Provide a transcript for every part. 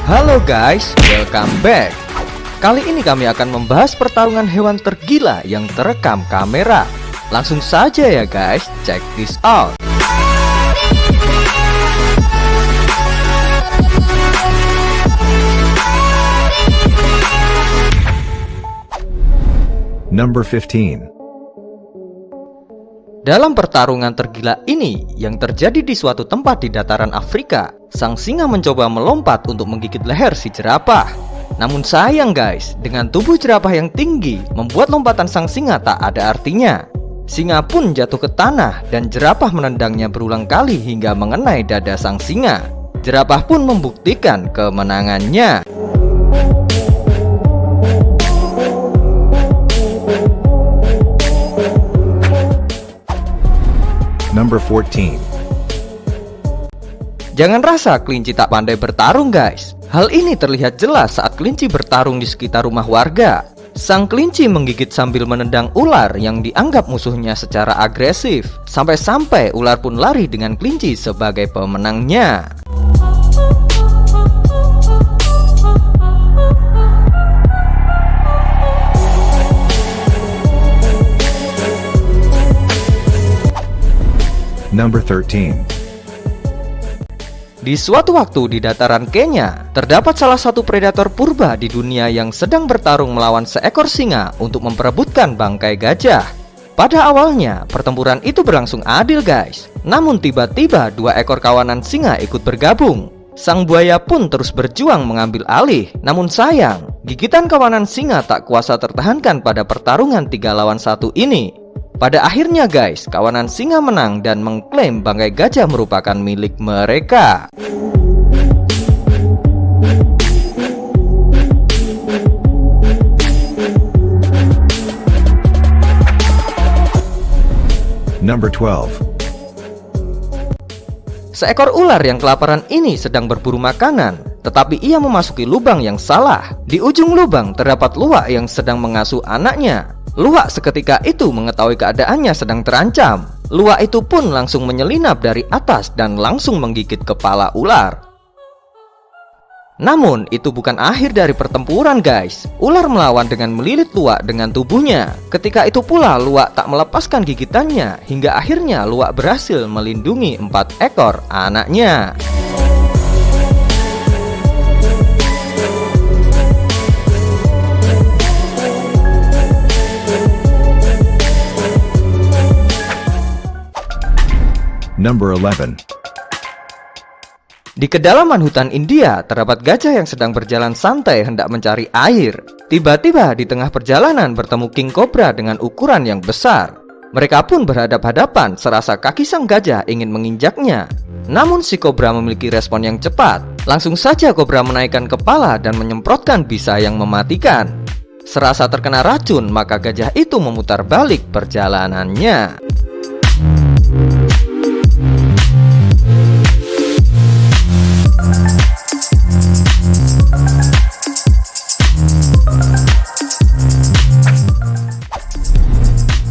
Halo guys, welcome back. Kali ini kami akan membahas pertarungan hewan tergila yang terekam kamera. Langsung saja ya guys, check this out. Number 15. Dalam pertarungan tergila ini yang terjadi di suatu tempat di dataran Afrika, sang singa mencoba melompat untuk menggigit leher si jerapah. Namun sayang guys, dengan tubuh jerapah yang tinggi membuat lompatan sang singa tak ada artinya. Singa pun jatuh ke tanah dan jerapah menendangnya berulang kali hingga mengenai dada sang singa. Jerapah pun membuktikan kemenangannya. Number 14. Jangan rasa kelinci tak pandai bertarung guys. Hal ini terlihat jelas saat kelinci bertarung di sekitar rumah warga. Sang kelinci menggigit sambil menendang ular yang dianggap musuhnya secara agresif. Sampai-sampai ular pun lari dengan kelinci sebagai pemenangnya. Number 13. Di suatu waktu di dataran Kenya, terdapat salah satu predator purba di dunia yang sedang bertarung melawan seekor singa untuk memperebutkan bangkai gajah. Pada awalnya, pertempuran itu berlangsung adil guys. Namun tiba-tiba dua ekor kawanan singa ikut bergabung. Sang buaya pun terus berjuang mengambil alih. Namun sayang, gigitan kawanan singa tak kuasa tertahankan pada pertarungan 3 lawan 1 ini. Pada akhirnya guys, kawanan singa menang dan mengklaim bangkai gajah merupakan milik mereka. Number 12. Seekor ular yang kelaparan ini sedang berburu makanan, tetapi ia memasuki lubang yang salah. Di ujung lubang terdapat luwak yang sedang mengasuh anaknya. Luwak seketika itu mengetahui keadaannya sedang terancam. Luwak itu pun langsung menyelinap dari atas dan langsung menggigit kepala ular. Namun itu bukan akhir dari pertempuran guys. Ular melawan dengan melilit luwak dengan tubuhnya. Ketika itu pula luwak tak melepaskan gigitannya, hingga akhirnya luwak berhasil melindungi 4 ekor anaknya. Number 11. Di kedalaman hutan India, terdapat gajah yang sedang berjalan santai hendak mencari air. Tiba-tiba di tengah perjalanan bertemu king cobra dengan ukuran yang besar. Mereka pun berhadap-hadapan serasa kaki sang gajah ingin menginjaknya. Namun si kobra memiliki respon yang cepat. Langsung saja kobra menaikkan kepala dan menyemprotkan bisa yang mematikan. Serasa terkena racun, maka gajah itu memutar balik perjalanannya.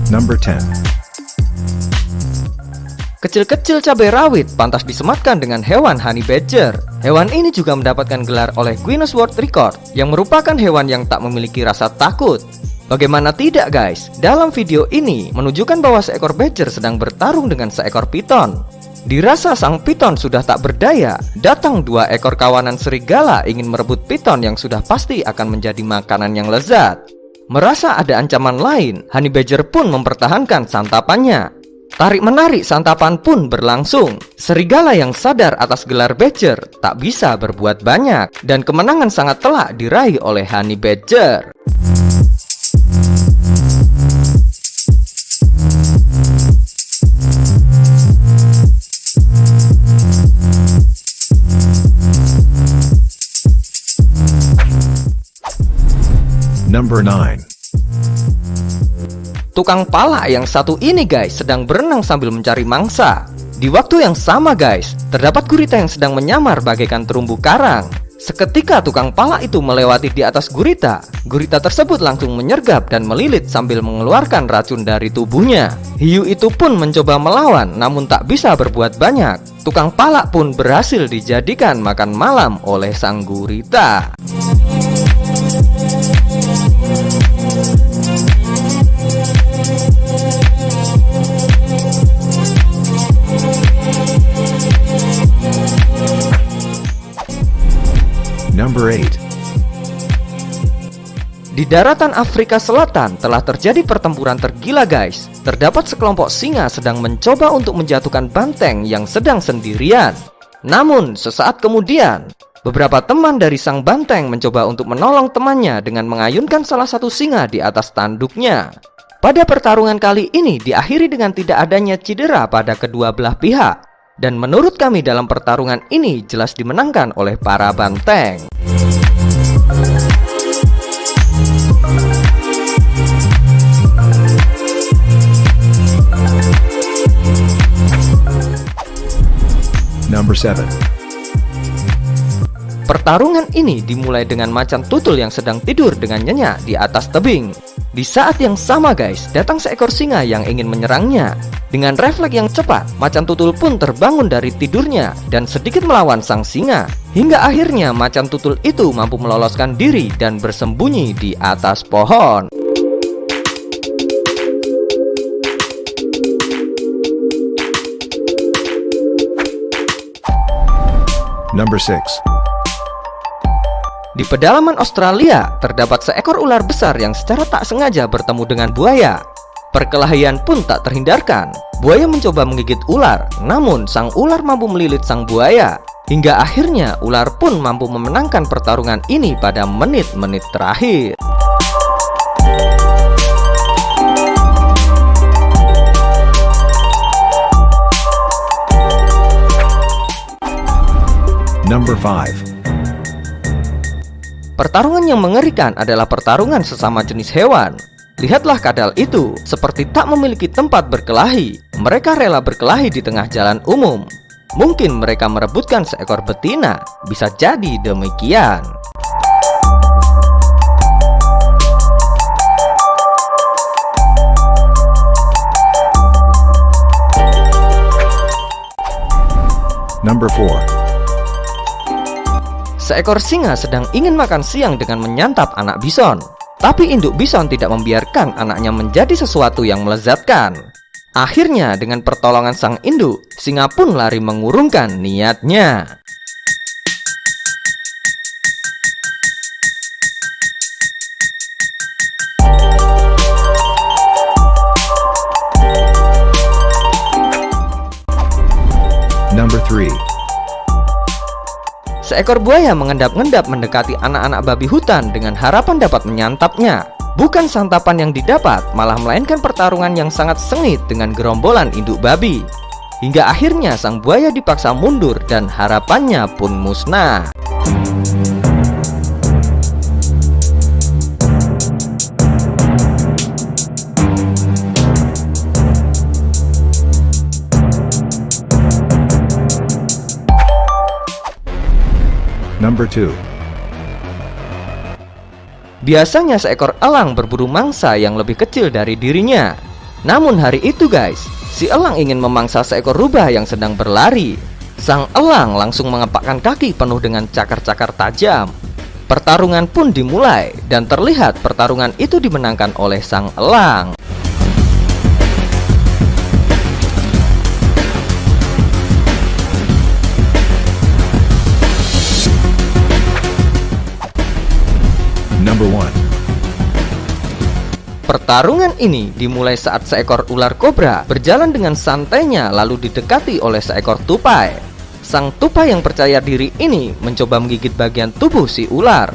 Number 10. Kecil-kecil cabai rawit pantas disematkan dengan hewan honey badger. Hewan ini juga mendapatkan gelar oleh Guinness World Record yang merupakan hewan yang tak memiliki rasa takut. Bagaimana tidak guys? Dalam video ini menunjukkan bahwa seekor badger sedang bertarung dengan seekor piton. Dirasa sang piton sudah tak berdaya, datang 2 ekor kawanan serigala ingin merebut piton yang sudah pasti akan menjadi makanan yang lezat. Merasa ada ancaman lain, honey badger pun mempertahankan santapannya. Tarik-menarik santapan pun berlangsung. Serigala yang sadar atas gelar badger tak bisa berbuat banyak, dan kemenangan sangat telak diraih oleh honey badger. Number 9. Tukang pala yang satu ini guys sedang berenang sambil mencari mangsa. Di waktu yang sama guys, terdapat gurita yang sedang menyamar bagaikan terumbu karang. Seketika tukang pala itu melewati di atas gurita. Gurita tersebut langsung menyergap dan melilit sambil mengeluarkan racun dari tubuhnya. Hiu itu pun mencoba melawan, namun tak bisa berbuat banyak. Tukang pala pun berhasil dijadikan makan malam oleh sang gurita. Number 8. Di daratan Afrika Selatan telah terjadi pertempuran tergila guys. Terdapat sekelompok singa sedang mencoba untuk menjatuhkan banteng yang sedang sendirian. Namun sesaat kemudian, beberapa teman dari sang banteng mencoba untuk menolong temannya dengan mengayunkan salah satu singa di atas tanduknya. Pada pertarungan kali ini diakhiri dengan tidak adanya cedera pada kedua belah pihak. Dan menurut kami dalam pertarungan ini jelas dimenangkan oleh para banteng. Number 7. Pertarungan ini dimulai dengan macan tutul yang sedang tidur dengan nyenyak di atas tebing. Di saat yang sama guys, datang seekor singa yang ingin menyerangnya. Dengan refleks yang cepat, macan tutul pun terbangun dari tidurnya dan sedikit melawan sang singa. Hingga akhirnya macan tutul itu mampu meloloskan diri dan bersembunyi di atas pohon. Number 6. Di pedalaman Australia, terdapat seekor ular besar yang secara tak sengaja bertemu dengan buaya. Perkelahian pun tak terhindarkan. Buaya mencoba menggigit ular, namun sang ular mampu melilit sang buaya. Hingga akhirnya ular pun mampu memenangkan pertarungan ini pada menit-menit terakhir. Number 5. Pertarungan yang mengerikan adalah pertarungan sesama jenis hewan. Lihatlah kadal itu, seperti tak memiliki tempat berkelahi. Mereka rela berkelahi di tengah jalan umum. Mungkin mereka merebutkan seekor betina. Bisa jadi demikian. Number 4. Seekor singa sedang ingin makan siang dengan menyantap anak bison. Tapi induk bison tidak membiarkan anaknya menjadi sesuatu yang melezatkan. Akhirnya dengan pertolongan sang induk, singa pun lari mengurungkan niatnya. Number 3. Seekor buaya mengendap-endap mendekati anak-anak babi hutan dengan harapan dapat menyantapnya. Bukan santapan yang didapat, malah melainkan pertarungan yang sangat sengit dengan gerombolan induk babi. Hingga akhirnya sang buaya dipaksa mundur dan harapannya pun musnah. Number 2. Biasanya seekor elang berburu mangsa yang lebih kecil dari dirinya. Namun hari itu guys, si elang ingin memangsa seekor rubah yang sedang berlari. Sang elang langsung mengepakkan kaki penuh dengan cakar-cakar tajam. Pertarungan pun dimulai dan terlihat pertarungan itu dimenangkan oleh sang elang. Number 1. Pertarungan ini dimulai saat seekor ular kobra berjalan dengan santainya lalu didekati oleh seekor tupai. Sang tupai yang percaya diri ini mencoba menggigit bagian tubuh si ular.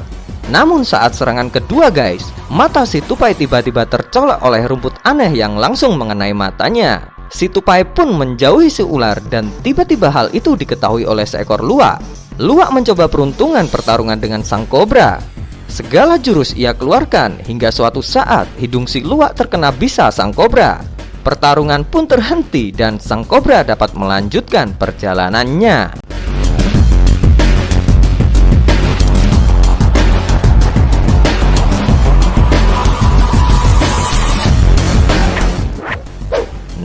Namun saat serangan kedua guys, mata si tupai tiba-tiba tercolok oleh rumput aneh yang langsung mengenai matanya. Si tupai pun menjauhi si ular dan tiba-tiba hal itu diketahui oleh seekor luwak. Luwak mencoba peruntungan pertarungan dengan sang kobra. Segala jurus ia keluarkan hingga suatu saat hidung si luwak terkena bisa sang kobra. Pertarungan pun terhenti dan sang kobra dapat melanjutkan perjalanannya.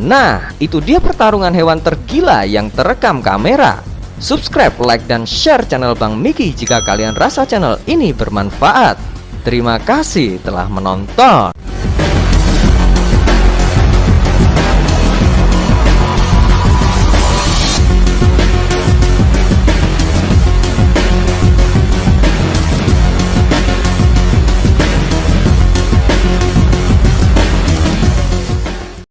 Nah, itu dia pertarungan hewan tergila yang terekam kamera. Subscribe, like, dan share channel Bang Miki jika kalian rasa channel ini bermanfaat. Terima kasih telah menonton.